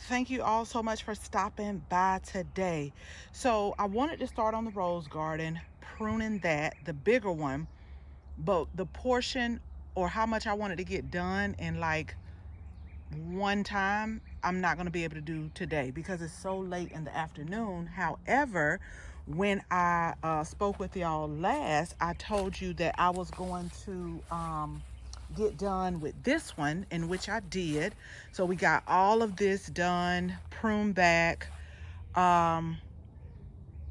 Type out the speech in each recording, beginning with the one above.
Thank you all so much for stopping by today. So I wanted to start on the rose garden, pruning that, the bigger one, but the portion or how much I wanted to get done in like one time, I'm not going to be able to do today because it's so late in the afternoon. However, when I spoke with y'all last, I told you that I was going to get done with this one, in which I did. So we got all of this done, prune back, and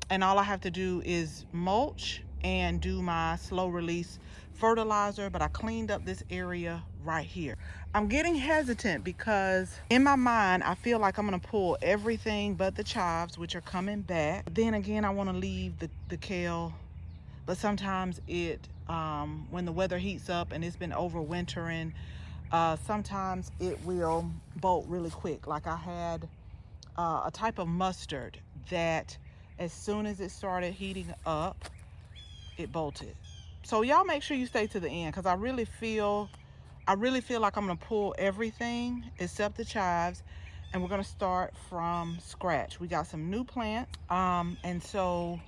all I have to do is mulch and do my slow release fertilizer. But I cleaned up this area right here. I'm getting hesitant because in my mind I feel like I'm gonna pull everything but the chives, which are coming back. Then again, I want to leave the kale, but sometimes it when the weather heats up and it's been overwintering, sometimes it will bolt really quick. Like I had a type of mustard that as soon as it started heating up, it bolted. So y'all make sure you stay to the end, because I really feel like I'm gonna pull everything except the chives, and we're gonna start from scratch. We got some new plants, and so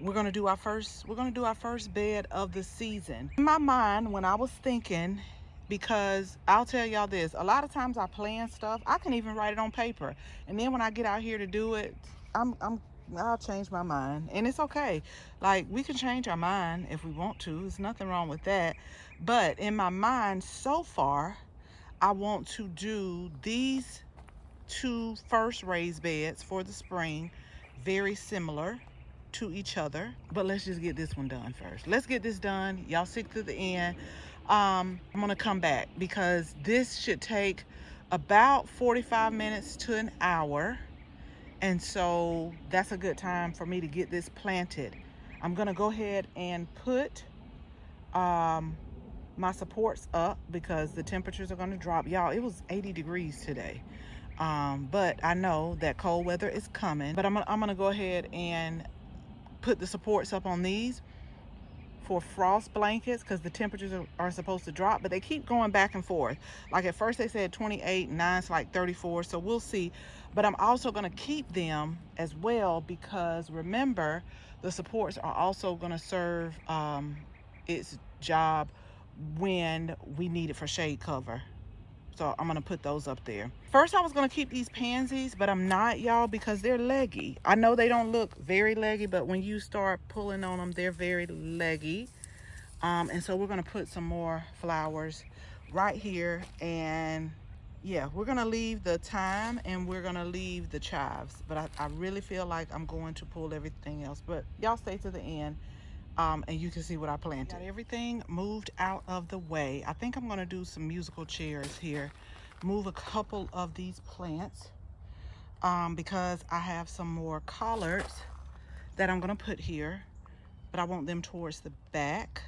we're gonna do our first bed of the season. In my mind, when I was thinking, because I'll tell y'all this, a lot of times I plan stuff, I can even write it on paper, and then when I get out here to do it, I'll change my mind, and it's okay. Like, we can change our mind if we want to. There's nothing wrong with that. But in my mind so far, I want to do these two first raised beds for the spring, very similar to each other. But let's just get this one done first. Let's get this done. Y'all stick to the end. I'm gonna come back because this should take about 45 minutes to an hour. And so that's a good time for me to get this planted. I'm gonna go ahead and put my supports up because the temperatures are gonna drop. Y'all, it was 80 degrees today. But I know that cold weather is coming. But I'm gonna go ahead and put the supports up on these for frost blankets, because the temperatures are supposed to drop, but they keep going back and forth. Like at first they said 28, now it's like 34, so we'll see. But I'm also going to keep them as well, because remember, the supports are also going to serve its job when we need it for shade cover. So I'm gonna put those up there. First I was gonna keep these pansies, but I'm not, y'all, because they're leggy. I know they don't look very leggy, but when you start pulling on them, they're very leggy. And so we're gonna put some more flowers right here. And yeah, we're gonna leave the thyme and we're gonna leave the chives. But I really feel like I'm going to pull everything else. But y'all stay to the end. And you can see what I planted. Got everything moved out of the way. I think I'm gonna do some musical chairs here. Move a couple of these plants because I have some more collards that I'm gonna put here, but I want them towards the back.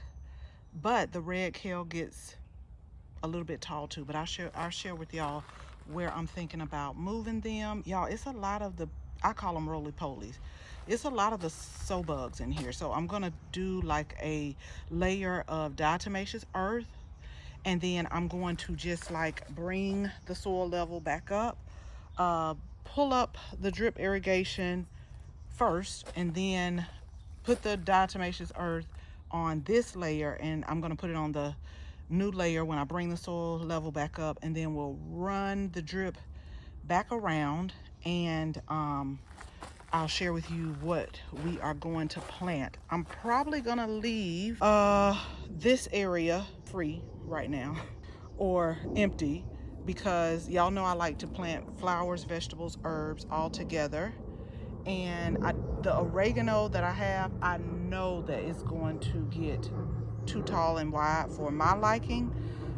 But the red kale gets a little bit tall too, but I'll share with y'all where I'm thinking about moving them. Y'all, it's a lot of I call them roly polies. It's a lot of the sow bugs in here. So I'm gonna do like a layer of diatomaceous earth, and then I'm going to just like bring the soil level back up, pull up the drip irrigation first, and then put the diatomaceous earth on this layer, and I'm gonna put it on the new layer when I bring the soil level back up, and then we'll run the drip back around, and I'll share with you what we are going to plant. I'm probably gonna leave this area free right now or empty, because y'all know I like to plant flowers, vegetables, herbs all together. And the oregano that I have, I know that it's going to get too tall and wide for my liking.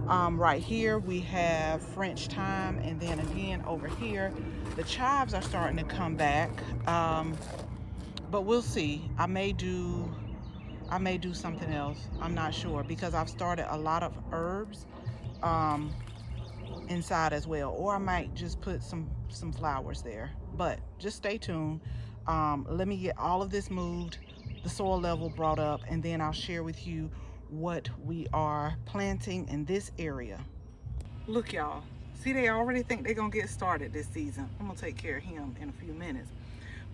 Right here we have French thyme, and then again over here the chives are starting to come back, but we'll see. I may do something else, I'm not sure, because I've started a lot of herbs inside as well, or I might just put some flowers there. But just stay tuned. Let me get all of this moved, the soil level brought up, and then I'll share with you what we are planting in this area. Look, y'all, See, they already think they're gonna get started this season. I'm gonna take care of him in a few minutes.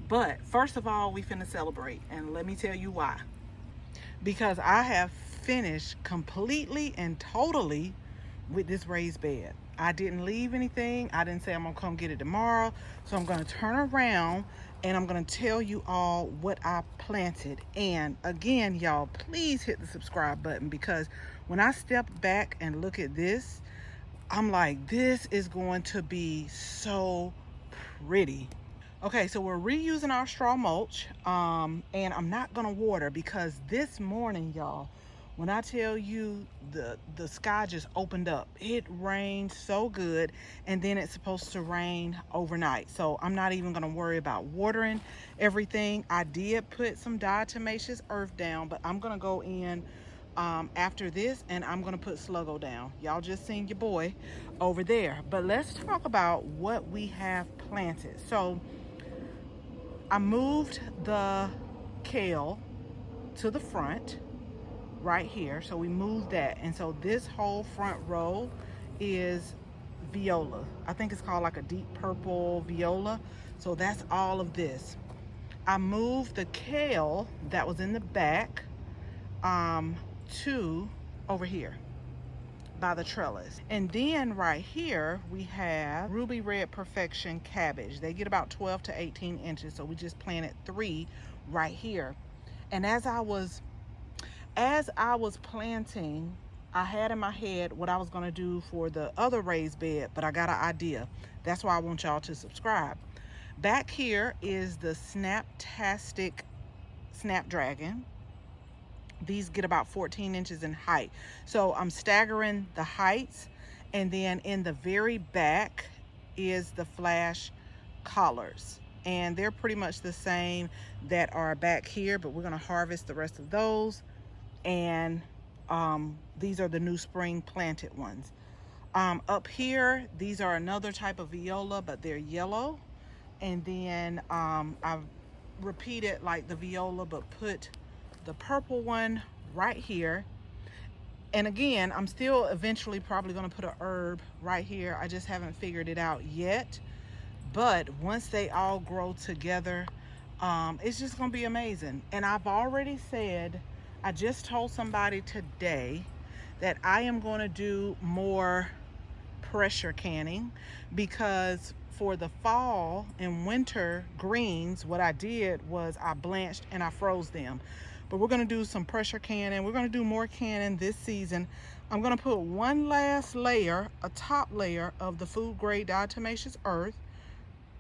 But first of all, we finna celebrate, and let me tell you why. Because I have finished completely and totally with this raised bed. I didn't leave anything. I didn't say I'm gonna come get it tomorrow. So I'm gonna turn around and I'm gonna tell you all what I planted. And again, y'all, please hit the subscribe button, because when I step back and look at this, I'm like, this is going to be so pretty. Okay, so we're reusing our straw mulch, and I'm not gonna water because this morning, y'all, when I tell you the sky just opened up, it rained so good, and then it's supposed to rain overnight. So I'm not even gonna worry about watering everything. I did put some diatomaceous earth down, but I'm gonna go in after this and I'm gonna put sluggo down. Y'all just seen your boy over there. But let's talk about what we have planted. So I moved the kale to the front right here. So we moved that. And so this whole front row is viola. I think it's called like a deep purple viola. So that's all of this. I moved the kale that was in the back to over here by the trellis. And then right here we have Ruby Red Perfection Cabbage. They get about 12 to 18 inches, so we just planted 3 right here. And as I was planting, I had in my head what I was going to do for the other raised bed, but I got an idea. That's why I want y'all to subscribe. Back here is the Snaptastic Snapdragon. These get about 14 inches in height. So I'm staggering the heights. And then in the very back is the Flash Collards. And they're pretty much the same that are back here, but we're gonna harvest the rest of those. And these are the new spring planted ones. Up here, these are another type of viola, but they're yellow. And then I've repeated like the viola, but put the purple one right here. And again, I'm still eventually probably going to put a herb right here. I just haven't figured it out yet. But once they all grow together, it's just going to be amazing. And I've already said, I just told somebody today that I am going to do more pressure canning, because for the fall and winter greens, what I did was I blanched and I froze them. But we're going to do some pressure canning. We're going to do more canning this season. I'm going to put one last layer, a top layer of the food grade diatomaceous earth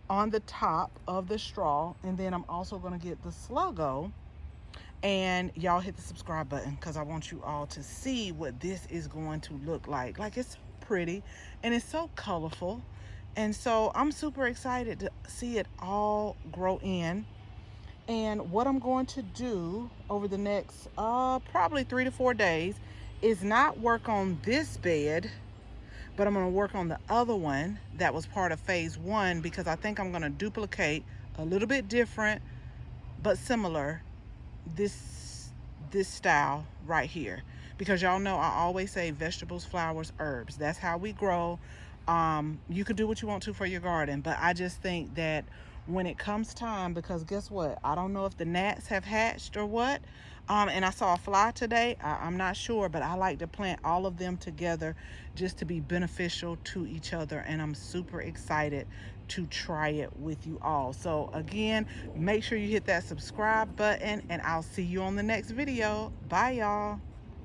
on the top of the straw. And then I'm also going to get the sluggo. And y'all hit the subscribe button, because I want you all to see what this is going to look like. Like, it's pretty and it's so colorful. And so I'm super excited to see it all grow in. And what I'm going to do over the next probably 3 to 4 days is not work on this bed, but I'm going to work on the other one that was part of phase 1, because I think I'm going to duplicate a little bit different but similar this style right here, because y'all know I always say vegetables, flowers, herbs. That's how we grow. You could do what you want to for your garden, but I just think that when it comes time, because guess what, I don't know if the gnats have hatched or what, and I saw a fly today. I'm not sure, but I like to plant all of them together just to be beneficial to each other, and I'm super excited to try it with you all. So again, make sure you hit that subscribe button, and I'll see you on the next video. Bye, y'all.